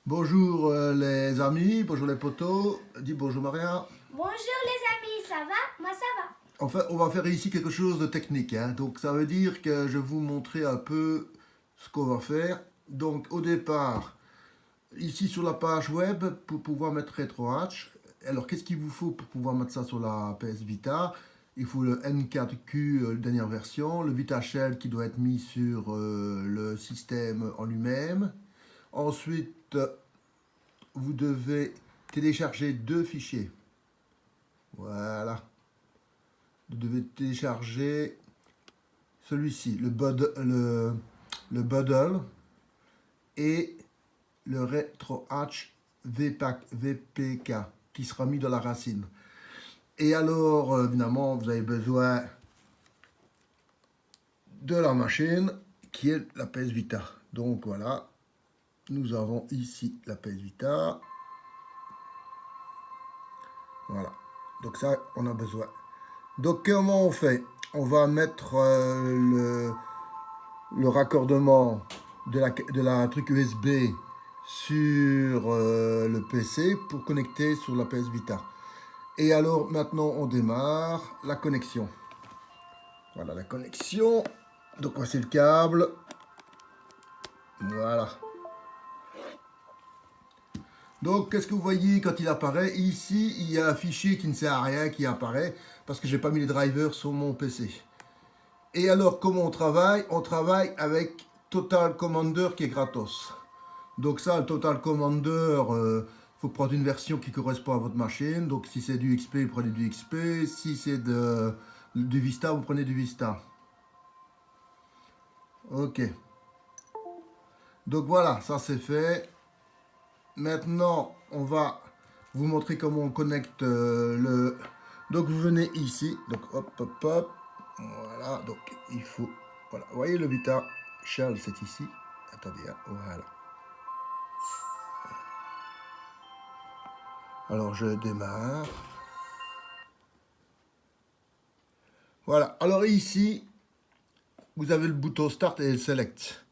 Bonjour les amis, bonjour les potos, dis bonjour Maria. Bonjour les amis, ça va? Moi ça va. En fait, on va faire ici quelque chose de technique, hein. Donc ça veut dire que je vais vous montrer un peu ce qu'on va faire. Donc au départ, ici sur la page web, pour pouvoir mettre RetroHatch, alors qu'est-ce qu'il vous faut pour pouvoir mettre ça sur la PS Vita? Il faut le N4Q, dernière version, le Vita Shell qui doit être mis sur le système en lui-même. Ensuite, vous devez télécharger deux fichiers. Voilà. Vous devez télécharger celui-ci, le Buddle et le RetroHatch VPK qui sera mis dans la racine. Et alors, évidemment, vous avez besoin de la machine qui est la PS Vita. Donc voilà, nous avons ici la PS Vita. Voilà. Donc ça, on a besoin. Donc comment on fait? On va mettre le raccordement de la truc USB sur le PC pour connecter sur la PS Vita. Et alors maintenant on démarre la connexion. Voilà la connexion. Donc voici le câble. Voilà. Donc qu'est-ce que vous voyez quand il apparaît? Ici il y a un fichier qui ne sert à rien qui apparaît parce que j'ai pas mis les drivers sur mon PC. Et alors comment on travaille? On travaille avec Total Commander qui est gratos. Donc ça, le Total Commander, faut prendre une version qui correspond à votre machine. Donc si c'est du XP, vous prenez du XP. Si c'est du Vista, vous prenez du Vista. Ok. Donc voilà, ça c'est fait. Maintenant, on va vous montrer comment on connecte le... Donc vous venez ici. Donc hop, hop, hop. Voilà, donc il faut... Voilà, vous voyez le Vita Shell, c'est ici. Attendez, hein, voilà. Alors je démarre. Voilà, alors ici, vous avez le bouton Start et le Select.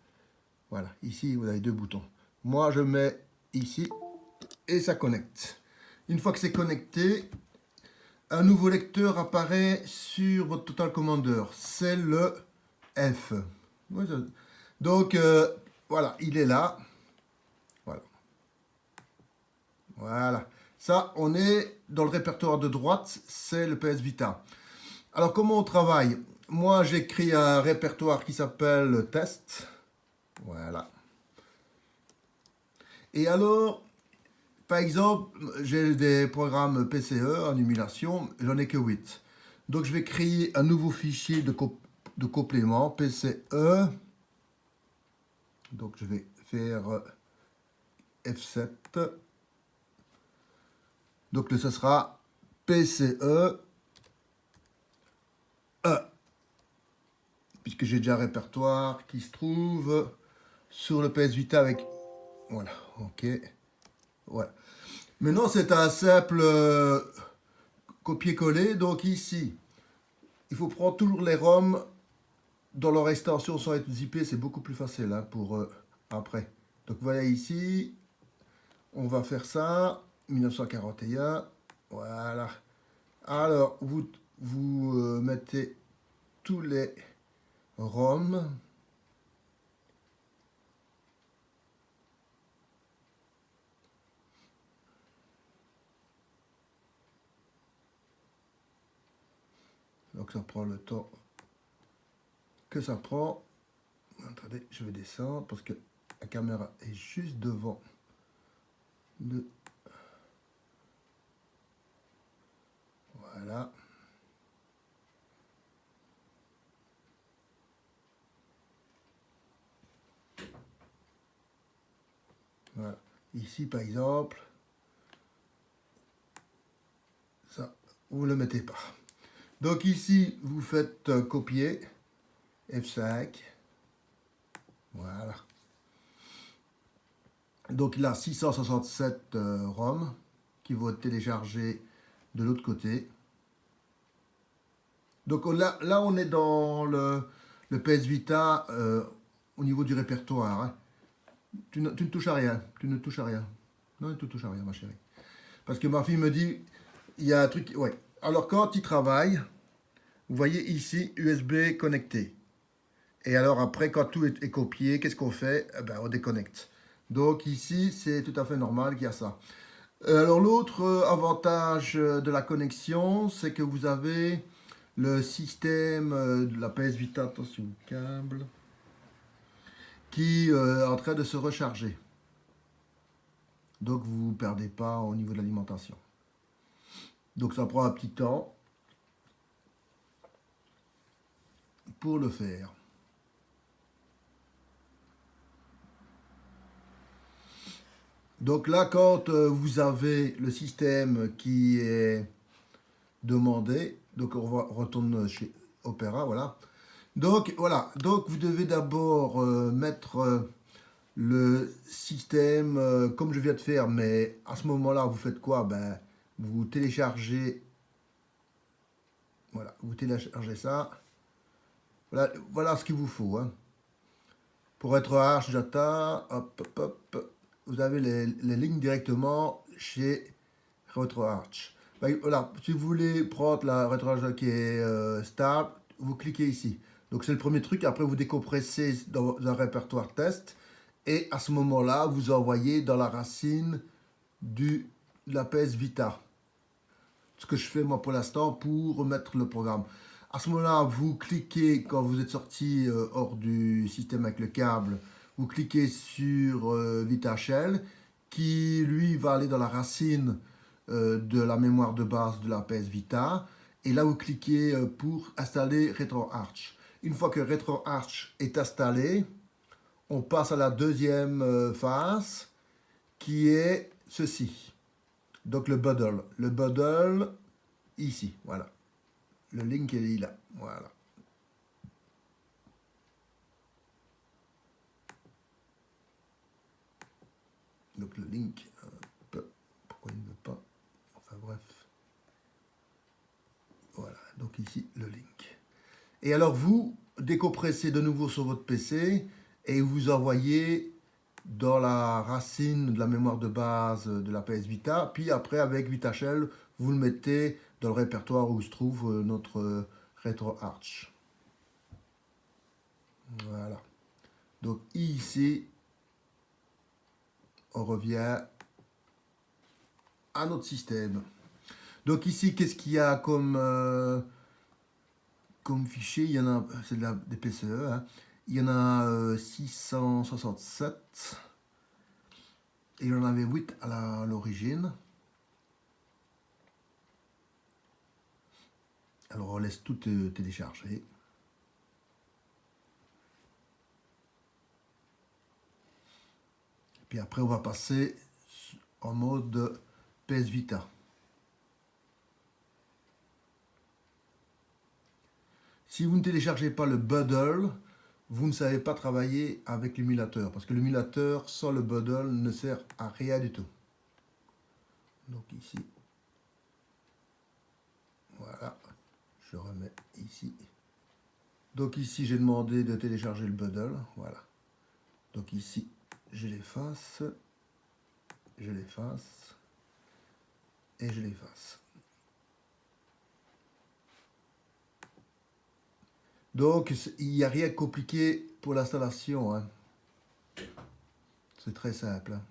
Voilà, ici vous avez deux boutons. Moi je mets ici et ça connecte. Une fois que c'est connecté, un nouveau lecteur apparaît sur votre Total Commander. C'est le F. Donc voilà, il est là. Voilà. Voilà. Ça, on est dans le répertoire de droite, c'est le PS Vita. Alors comment on travaille? Moi j'écris un répertoire qui s'appelle test. Voilà. Et alors, par exemple, j'ai des programmes PCE en émulation, j'en ai que 8. Donc je vais créer un nouveau fichier de complément PCE. Donc je vais faire F7. Donc ce sera PCE E, puisque j'ai déjà un répertoire qui se trouve sur le PS Vita avec... Voilà, ok. Voilà. Maintenant c'est un simple copier-coller. Donc ici, il faut prendre toujours les ROM dans leur extension sans être zippé, c'est beaucoup plus facile hein, pour après. Donc voilà ici, on va faire ça, 1941, voilà. Alors vous mettez tous les ROM. Donc ça prend le temps que ça prend. Attendez, je vais descendre parce que la caméra est juste devant le... Voilà. Voilà. Ici, par exemple, ça, vous ne le mettez pas. Donc ici, vous faites copier, F5, voilà. Donc il a 667 ROM qui vont être téléchargés de l'autre côté. Donc là, on est dans le PS Vita au niveau du répertoire. Hein. Tu ne touches à rien. Tu ne touches à rien. Non, tu ne touches à rien, ma chérie. Parce que ma fille me dit, il y a un truc. Ouais. Alors, quand il travaille, vous voyez ici, USB connecté. Et alors, après, quand tout est copié, qu'est-ce qu'on fait? Eh ben, on déconnecte. Donc, ici, c'est tout à fait normal qu'il y a ça. Alors, l'autre avantage de la connexion, c'est que vous avez le système de la PS Vita, attention, câble, qui est en train de se recharger. Donc, vous ne perdez pas au niveau de l'alimentation. Donc, ça prend un petit temps pour le faire. Donc là, quand vous avez le système qui est demandé, donc on retourne chez Opera, voilà. Donc voilà, donc vous devez d'abord mettre le système comme je viens de faire, mais à ce moment-là, vous faites quoi? Ben, vous téléchargez, voilà, vous téléchargez ça. Voilà, voilà ce qu'il vous faut, hein. Pour être Arch Data, hop, hop, hop, vous avez les lignes directement chez RetroArch. Ben, voilà, si vous voulez prendre la RetroArch qui est stable, vous cliquez ici. Donc c'est le premier truc, après vous décompressez dans un répertoire test, et à ce moment-là, vous envoyez dans la racine de la PS Vita. Ce que je fais moi pour l'instant pour remettre le programme. À ce moment-là, vous cliquez, quand vous êtes sorti hors du système avec le câble, vous cliquez sur Vita Shell, qui lui va aller dans la racine de la mémoire de base de la PS Vita. Et là, vous cliquez pour installer RetroArch. Une fois que RetroArch est installé, on passe à la deuxième phase, qui est ceci. Donc le bundle. Le bundle, ici, voilà. Le link est là, voilà. Donc le link, pourquoi il ne veut pas? Enfin bref. Voilà, donc ici le link. Et alors vous décompressez de nouveau sur votre PC et vous envoyez dans la racine de la mémoire de base de la PS Vita. Puis après avec VitaShell, vous le mettez dans le répertoire où se trouve notre RetroArch. Voilà. Donc ici, on revient à notre système. Donc ici, qu'est-ce qu'il y a comme fichier? Il y en a, c'est des PCE, hein. Il y en a 667. Et il y en avait 8 à l'origine. Alors on laisse tout télécharger. Puis après on va passer en mode PS Vita. Si vous ne téléchargez pas le bundle, vous ne savez pas travailler avec l'émulateur. Parce que l'émulateur sans le bundle ne sert à rien du tout. Donc ici, voilà, je remets ici. Donc ici, j'ai demandé de télécharger le bundle, voilà. Donc ici, je l'efface, et je l'efface. Donc, il n'y a rien de compliqué pour l'installation, hein. C'est très simple, hein.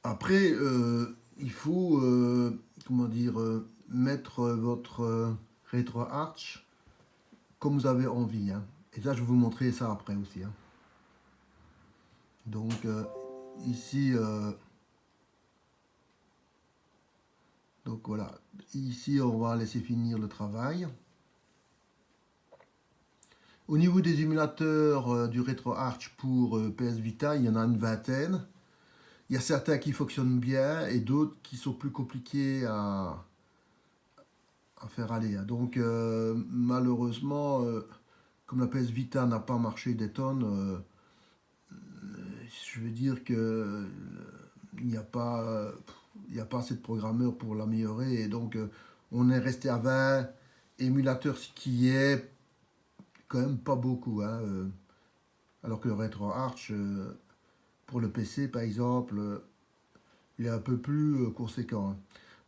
Après, il faut, comment dire, mettre votre RetroArch comme vous avez envie, hein. Et là, je vais vous montrer ça après aussi, hein. Donc, ici, donc voilà, ici, on va laisser finir le travail. Au niveau des émulateurs du RetroArch pour PS Vita, il y en a une vingtaine. Il y a certains qui fonctionnent bien et d'autres qui sont plus compliqués à faire aller. Donc malheureusement, comme la PS Vita n'a pas marché des tonnes, je veux dire que il n'y a pas assez de programmeurs pour l'améliorer. Et donc on est resté à 20 émulateurs, ce qui est quand même pas beaucoup, hein, alors que le RetroArch, pour le PC par exemple, il est un peu plus conséquent, hein.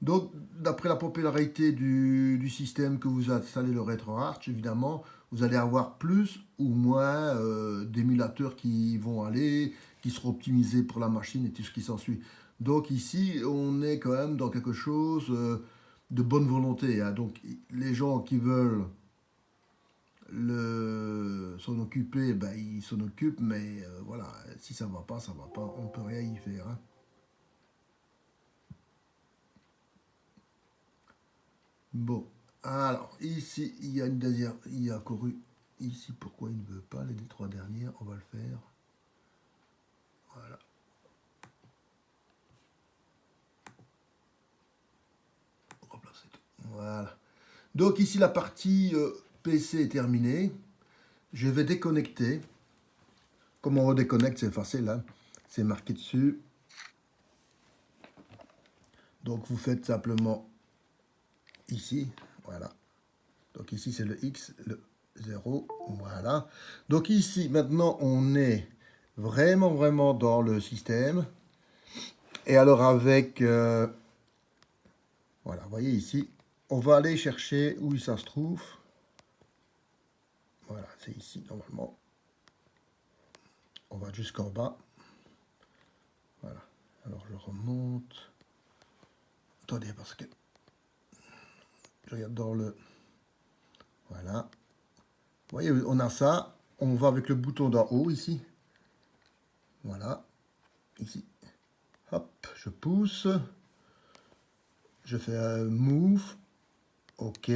Donc, d'après la popularité du système que vous installez le RetroArch, évidemment, vous allez avoir plus ou moins d'émulateurs qui vont aller, qui seront optimisés pour la machine et tout ce qui s'ensuit. Donc ici, on est quand même dans quelque chose de bonne volonté, hein. Donc, les gens qui veulent s'en occuper, ben, ils s'en occupent, mais voilà, si ça va pas, ça va pas, on peut rien y faire, hein. Bon, alors ici, il y a une deuxième, il y a couru ici, pourquoi il ne veut pas les trois dernières, on va le faire. Voilà. Replacer tout. Voilà. Donc ici, la partie PC est terminée. Je vais déconnecter. Comment on redéconnecte, c'est facile, hein. C'est marqué dessus. Donc vous faites simplement ici, voilà. Donc ici c'est le X, le 0, voilà. Donc ici maintenant on est vraiment dans le système. Et alors avec, voilà, vous voyez ici, on va aller chercher où ça se trouve. Voilà, c'est ici normalement. On va jusqu'en bas. Voilà, alors je remonte. Attendez, parce que je regarde dans le... Voilà. Vous voyez, on a ça. On va avec le bouton d'en haut ici. Voilà. Ici. Hop, je pousse. Je fais un move. OK.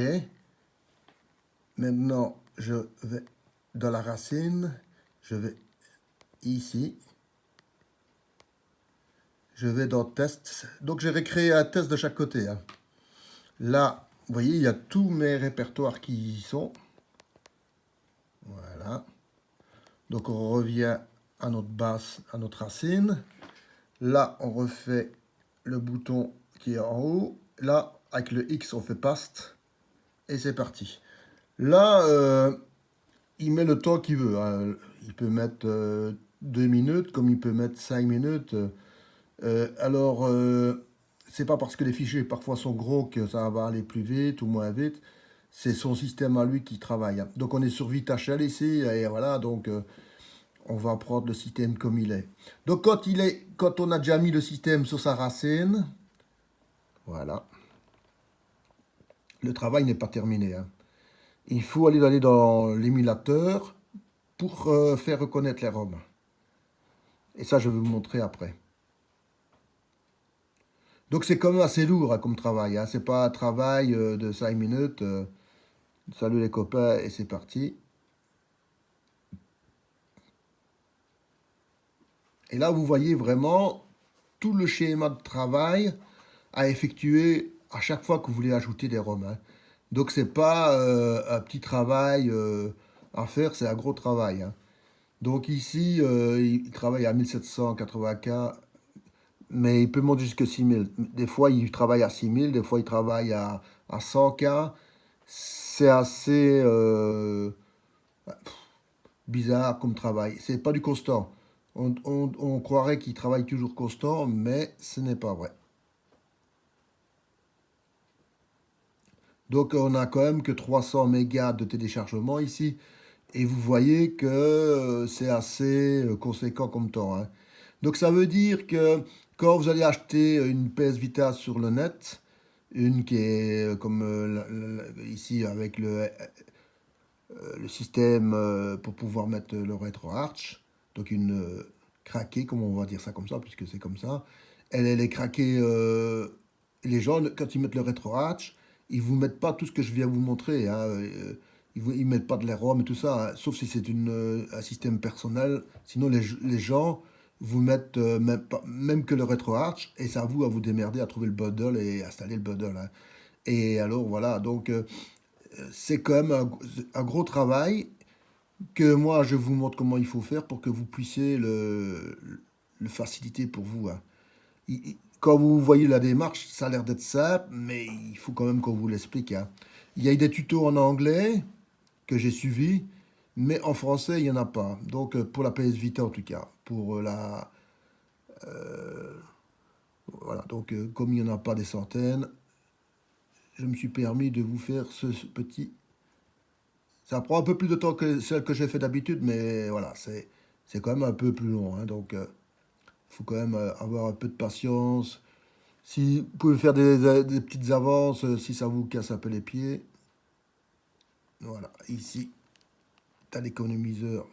Maintenant, je vais dans la racine. Je vais ici. Je vais dans test. Donc, j'ai recréé un test de chaque côté, hein. Là, vous voyez, il y a tous mes répertoires qui y sont. Voilà. Donc, on revient à notre base, à notre racine. Là, on refait le bouton qui est en haut. Là, avec le X, on fait paste. Et c'est parti. Là, il met le temps qu'il veut, hein. Il peut mettre 2 minutes, comme il peut mettre 5 minutes. Alors, c'est pas parce que les fichiers parfois sont gros que ça va aller plus vite ou moins vite. C'est son système à lui qui travaille, hein. Donc, on est sur VitaShell ici. Et voilà, donc... on va prendre le système comme il est. Donc quand on a déjà mis le système sur sa racine, voilà, le travail n'est pas terminé, hein. Il faut aller dans l'émulateur pour faire reconnaître les ROM. Et ça, je vais vous montrer après. Donc c'est quand même assez lourd, hein, comme travail, hein. C'est pas un travail de 5 minutes. Salut les copains et c'est parti. Et là, vous voyez vraiment tout le schéma de travail à effectuer à chaque fois que vous voulez ajouter des ROM, hein. Donc, c'est pas un petit travail à faire, c'est un gros travail, hein. Donc, ici, il travaille à 1780K, mais il peut monter jusqu'à 6000. Des fois, il travaille à 6000, des fois, il travaille à 100K. C'est assez bizarre comme travail. C'est pas du constant. On croirait qu'il travaille toujours constant, mais ce n'est pas vrai. Donc on a quand même que 300 mégas de téléchargement ici. Et vous voyez que c'est assez conséquent comme temps, hein. Donc ça veut dire que quand vous allez acheter une PS Vita sur le net, une qui est comme ici avec le système pour pouvoir mettre le RetroArch, donc une craquée, comme on va dire ça comme ça, puisque c'est comme ça, elle est craquée. Les gens, quand ils mettent le RetroArch, ils vous mettent pas tout ce que je viens vous montrer, hein. Ils mettent pas de la ROM et tout ça, hein, sauf si c'est un système personnel. Sinon, les gens vous mettent même que le RetroArch, et c'est à vous démerder à trouver le bundle et installer le bundle, hein. Et alors, voilà, donc c'est quand même un gros travail que moi, je vous montre comment il faut faire pour que vous puissiez le faciliter pour vous, hein. Quand vous voyez la démarche, ça a l'air d'être simple, mais il faut quand même qu'on vous l'explique, hein. Il y a des tutos en anglais que j'ai suivis. mais en français, il n'y en a pas. Donc, pour la PS Vita en tout cas. Pour voilà, donc comme il n'y en a pas des centaines, je me suis permis de vous faire ce petit... Ça prend un peu plus de temps que celle que j'ai fait d'habitude, mais voilà, c'est quand même un peu plus long, hein, donc il faut quand même avoir un peu de patience. Si vous pouvez faire des petites avances, si ça vous casse un peu les pieds, voilà, ici, tu as l'économiseur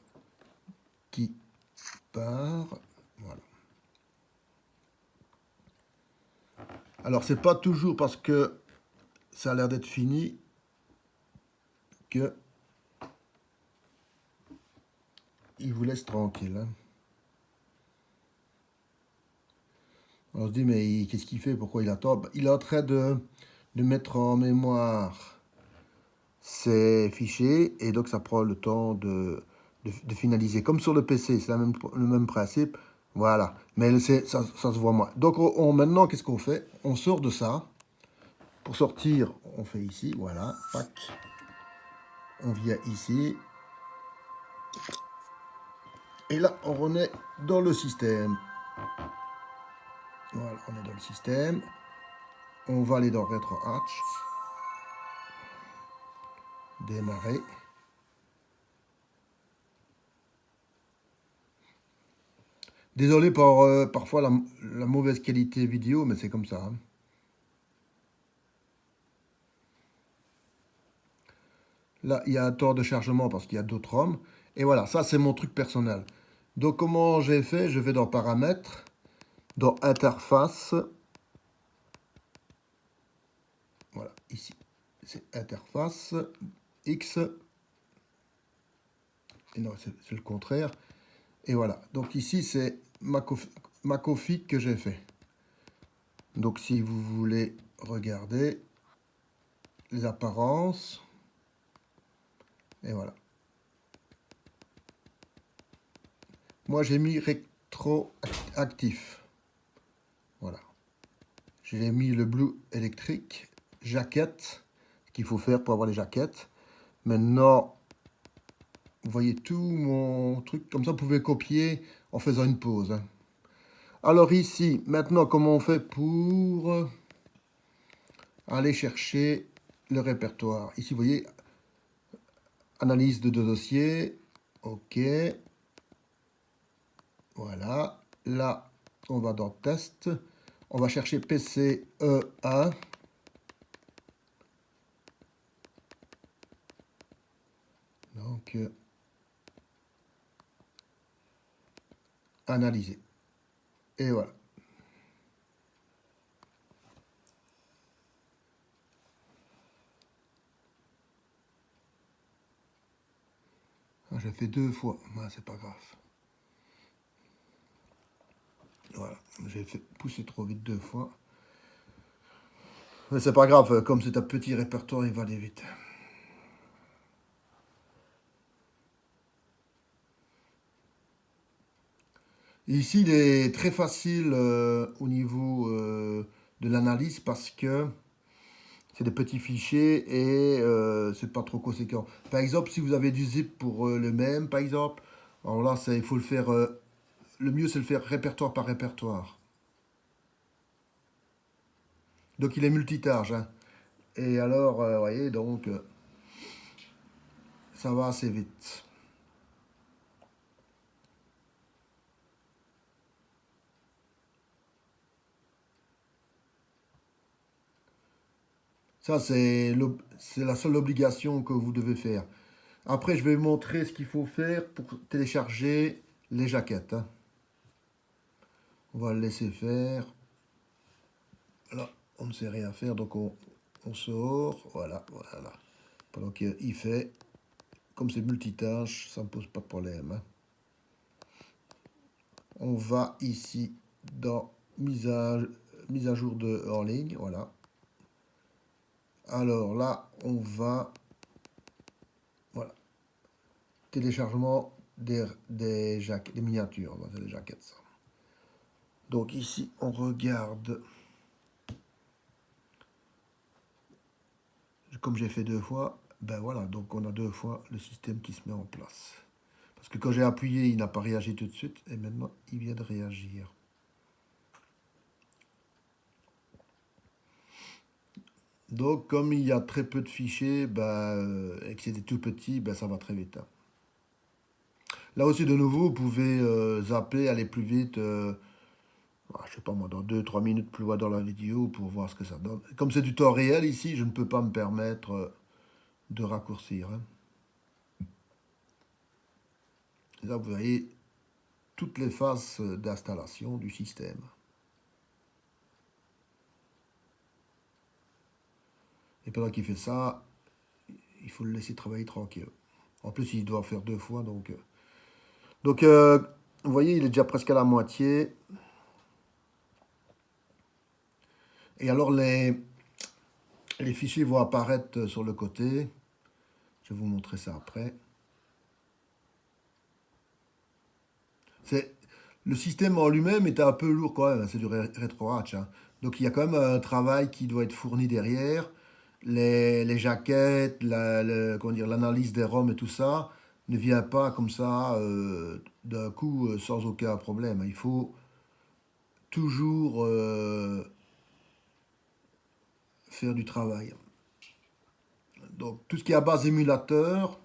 qui part, voilà. Alors, c'est pas toujours parce que ça a l'air d'être fini que il vous laisse tranquille, hein. On se dit, mais qu'est-ce qu'il fait? Pourquoi il attend? Il est en train de mettre en mémoire ses fichiers et donc ça prend le temps de finaliser. Comme sur le PC, c'est le même principe. Voilà. Mais ça se voit moins. Donc maintenant, qu'est-ce qu'on fait? On sort de ça. Pour sortir, on fait ici. Voilà. Pac. On vient ici. Et là, on est dans le système. Voilà, on est dans le système. On va aller dans RetroArch. Démarrer. Désolé pour parfois la mauvaise qualité vidéo, mais c'est comme ça, hein. Là, il y a un temps de chargement parce qu'il y a d'autres ROM. Et voilà, ça c'est mon truc personnel. Donc comment j'ai fait? Je vais dans Paramètres, dans Interface. Voilà, ici, c'est Interface, X. Et non, c'est le contraire. Et voilà, donc ici c'est ma config que j'ai fait. Donc si vous voulez regarder les apparences, et voilà. Moi j'ai mis rétroactif. Voilà. J'ai mis le blue électrique, jaquette, ce qu'il faut faire pour avoir les jaquettes. Maintenant, vous voyez tout mon truc, comme ça vous pouvez copier en faisant une pause, hein. Alors ici, maintenant, comment on fait pour aller chercher le répertoire? Ici, vous voyez, analyse de dossiers, ok, voilà. Là, on va dans test, on va chercher PCE1. Donc, analyser. Et voilà. Ah, j'ai fait 2 fois, bah, c'est pas grave. Voilà, j'ai fait pousser trop vite 2 fois. Mais c'est pas grave, comme c'est un petit répertoire, il va aller vite. Ici, il est très facile au niveau de l'analyse parce que c'est des petits fichiers et c'est pas trop conséquent. Par exemple, si vous avez du zip pour le même, par exemple, alors là, il faut le faire. Le mieux, c'est le faire répertoire par répertoire. Donc, il est multitâche, hein. Et alors, vous voyez, donc, ça va assez vite. Ça, c'est la seule obligation que vous devez faire. Après, je vais vous montrer ce qu'il faut faire pour télécharger les jaquettes, hein. On va le laisser faire. Là, on ne sait rien faire, donc on sort. Voilà, voilà. Pendant qu'il fait, comme c'est multitâche, ça ne pose pas de problème, hein. On va ici dans mise à jour de hors ligne, voilà. Alors là, on va, voilà, téléchargement des miniatures, c'est des jaquettes, ça. Donc ici, on regarde, comme j'ai fait 2 fois, Ben voilà, donc on a deux fois le système qui se met en place. Parce que quand j'ai appuyé, il n'a pas réagi tout de suite, et maintenant il vient de réagir. Donc comme il y a très peu de fichiers, et que c'est tout petit, ça va très vite, hein. Là aussi, de nouveau, vous pouvez zapper, aller plus vite, je sais pas moi, dans 2 3 minutes plus loin dans la vidéo pour voir ce que ça donne. Comme c'est du temps réel ici, je ne peux pas me permettre de raccourcir, hein. Et là, vous voyez toutes les phases d'installation du système. Et pendant qu'il fait ça, il faut le laisser travailler tranquille. En plus, il doit faire deux fois, donc, vous voyez, il est déjà presque à la moitié. Et alors, les fichiers vont apparaître sur le côté. Je vais vous montrer ça après. C'est, le système en lui-même est un peu lourd quand même, hein, c'est du rétro-hatch, hein. Donc il y a quand même un travail qui doit être fourni derrière. Les jaquettes, comment dire, l'analyse des ROM et tout ça ne vient pas comme ça d'un coup sans aucun problème. Il faut toujours faire du travail. Donc tout ce qui est à base émulateur,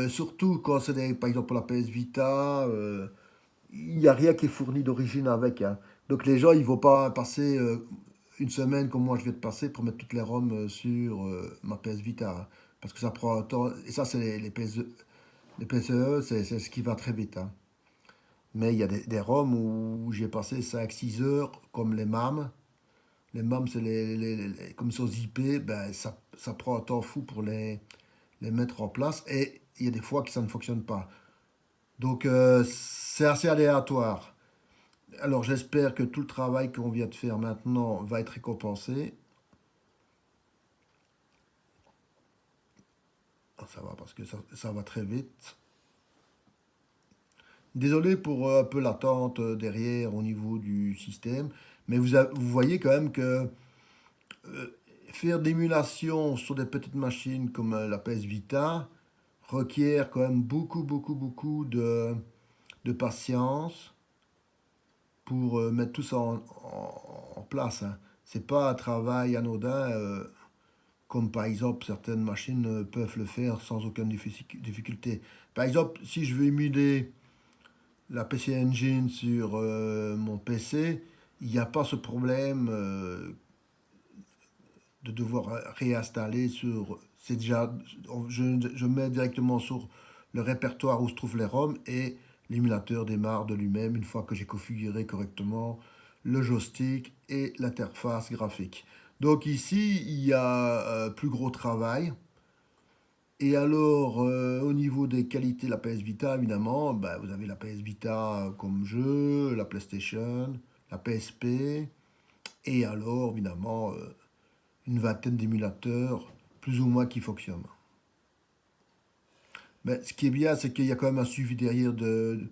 surtout quand c'est par exemple pour la PS Vita, il n'y a rien qui est fourni d'origine avec, hein. Donc les gens, ils ne vont pas passer une semaine comme moi je vais te passer pour mettre toutes les ROM sur ma PS Vita, hein. Parce que ça prend un temps. Et ça, c'est les PSE, les PCE, c'est ce qui va très vite, hein. Mais il y a des ROM où j'ai passé 5 6 heures, comme les MAM. Les MAM, c'est comme sur zippés, ça prend un temps fou pour les mettre en place. Et il y a des fois que ça ne fonctionne pas. Donc c'est assez aléatoire. Alors j'espère que tout le travail qu'on vient de faire maintenant va être récompensé. Ah, ça va parce que ça va très vite. Désolé pour un peu l'attente derrière au niveau du système, mais vous voyez quand même que faire d'émulation sur des petites machines comme la PS Vita requiert quand même beaucoup, beaucoup, beaucoup de patience pour mettre tout ça en place, hein. C'est pas un travail anodin. Comme par exemple certaines machines peuvent le faire sans aucune difficulté. Par exemple, si je veux émuler la PC Engine sur mon PC, il n'y a pas ce problème de devoir réinstaller sur... C'est déjà, je mets directement sur le répertoire où se trouvent les ROM et l'émulateur démarre de lui-même une fois que j'ai configuré correctement le joystick et l'interface graphique. Donc ici, il y a plus gros travail. Et alors, au niveau des qualités de la PS Vita, évidemment, vous avez la PS Vita comme jeu, la PlayStation, la PSP, et alors, évidemment, une vingtaine d'émulateurs, plus ou moins, qui fonctionnent. Mais ce qui est bien, c'est qu'il y a quand même un suivi derrière de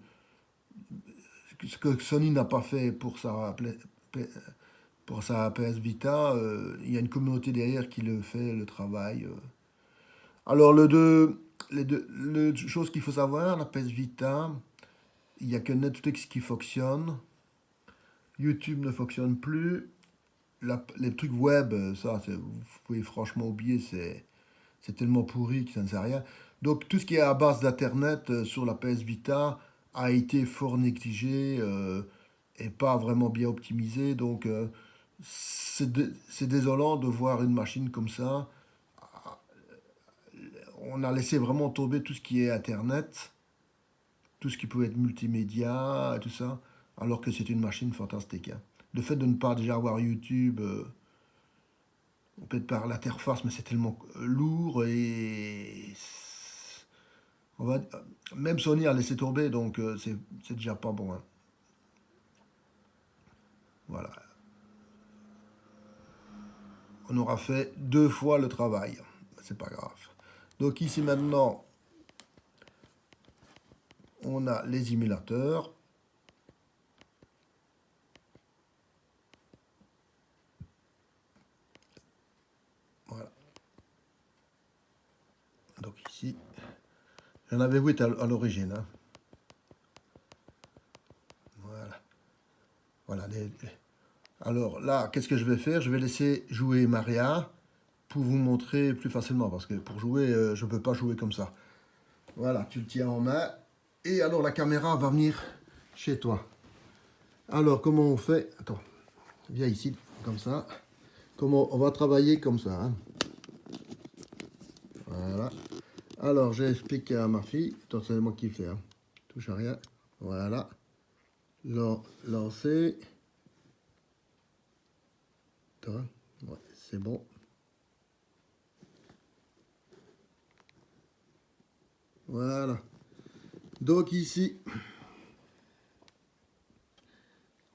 ce que Sony n'a pas fait pour sa PS Vita. Il y a une communauté derrière qui le fait, le travail. Alors, les deux choses qu'il faut savoir, la PS Vita, il n'y a que Netflix qui fonctionne. YouTube ne fonctionne plus. Les trucs web, ça, vous pouvez franchement oublier, c'est tellement pourri que ça ne sert à rien. Donc tout ce qui est à base d'Internet sur la PS Vita a été fort négligé et pas vraiment bien optimisé. Donc c'est désolant de voir une machine comme ça. On a laissé vraiment tomber tout ce qui est Internet, tout ce qui peut être multimédia, et tout ça, alors que c'est une machine fantastique, hein. Le fait de ne pas déjà avoir YouTube, peut-être par l'interface, mais c'est tellement lourd et on va, même Sony a laissé tomber, donc c'est déjà pas bon, hein. Voilà, on aura fait deux fois le travail, c'est pas grave. Donc ici maintenant, on a les émulateurs. Voilà. ici. J'en avais 8 à l'origine. Hein. Voilà. Voilà. Alors là, qu'est-ce que je vais faire? Je vais laisser jouer Maria pour vous montrer plus facilement. Parce que pour jouer, je ne peux pas jouer comme ça. Voilà, tu le tiens en main. Et alors la caméra va venir chez toi. Alors, comment on fait? Attends, viens ici, comme ça. Comment on va travailler comme ça. Hein. Voilà. Alors, j'explique à ma fille. Attends, c'est moi qui le fais. Hein. Touche à rien. Voilà. Lancer. Attends. Ouais, c'est bon. Voilà. Donc ici,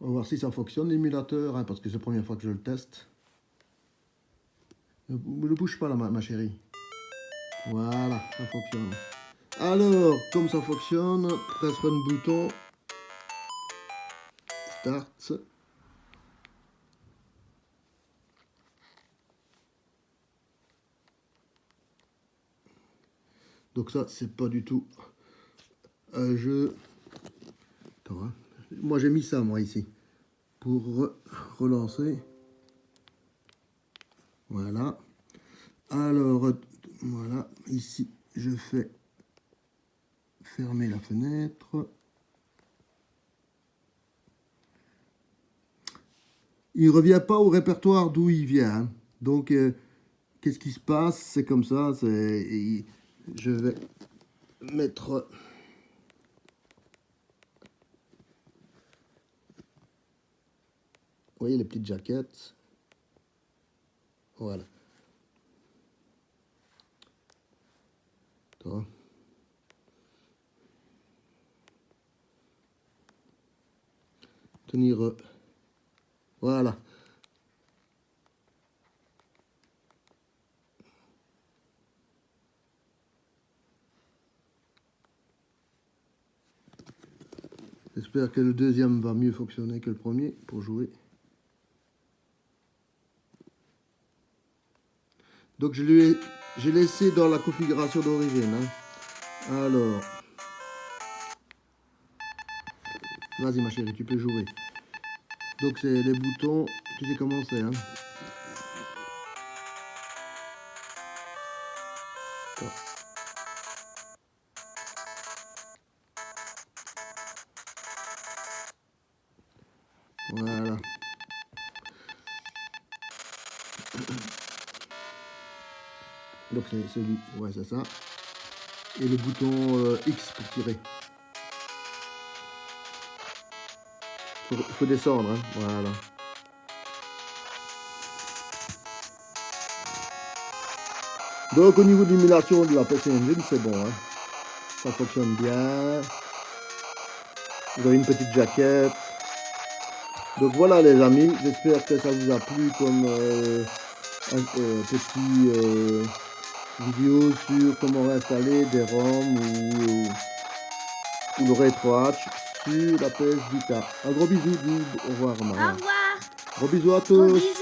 on va voir si ça fonctionne l'émulateur, hein, parce que c'est la première fois que je le teste. Ne bouge pas là, ma chérie. Voilà, ça fonctionne. Alors, comme ça fonctionne, presse run bouton. Start. Donc ça, c'est pas du tout un jeu. Attends, hein. Moi, j'ai mis ça, moi, ici. Pour relancer. Voilà. Alors, voilà. Ici, je fais fermer la fenêtre. Il ne revient pas au répertoire d'où il vient. Hein. Donc, qu'est-ce qui se passe? C'est comme ça. Je vais mettre... Vous voyez les petites jaquettes. Voilà. Attends. Tenir... Voilà. J'espère que le deuxième va mieux fonctionner que le premier pour jouer. Donc j'ai laissé dans la configuration d'origine. Hein. Alors, vas-y ma chérie, tu peux jouer. Donc c'est les boutons, tu sais comment c'est. Hein. Voilà. Donc c'est celui, ouais c'est ça. Et le bouton X pour tirer. Faut descendre, hein. Voilà. Donc au niveau de l'émulation de la PC Engine, c'est bon, hein. Ça fonctionne bien. Vous avez une petite jaquette. Donc voilà les amis, j'espère que ça vous a plu comme petit vidéo sur comment installer des ROM ou le RetroArch sur la PS Vita. Un gros bisou, au revoir. Au revoir. Gros bisous à Gros tous. bisous.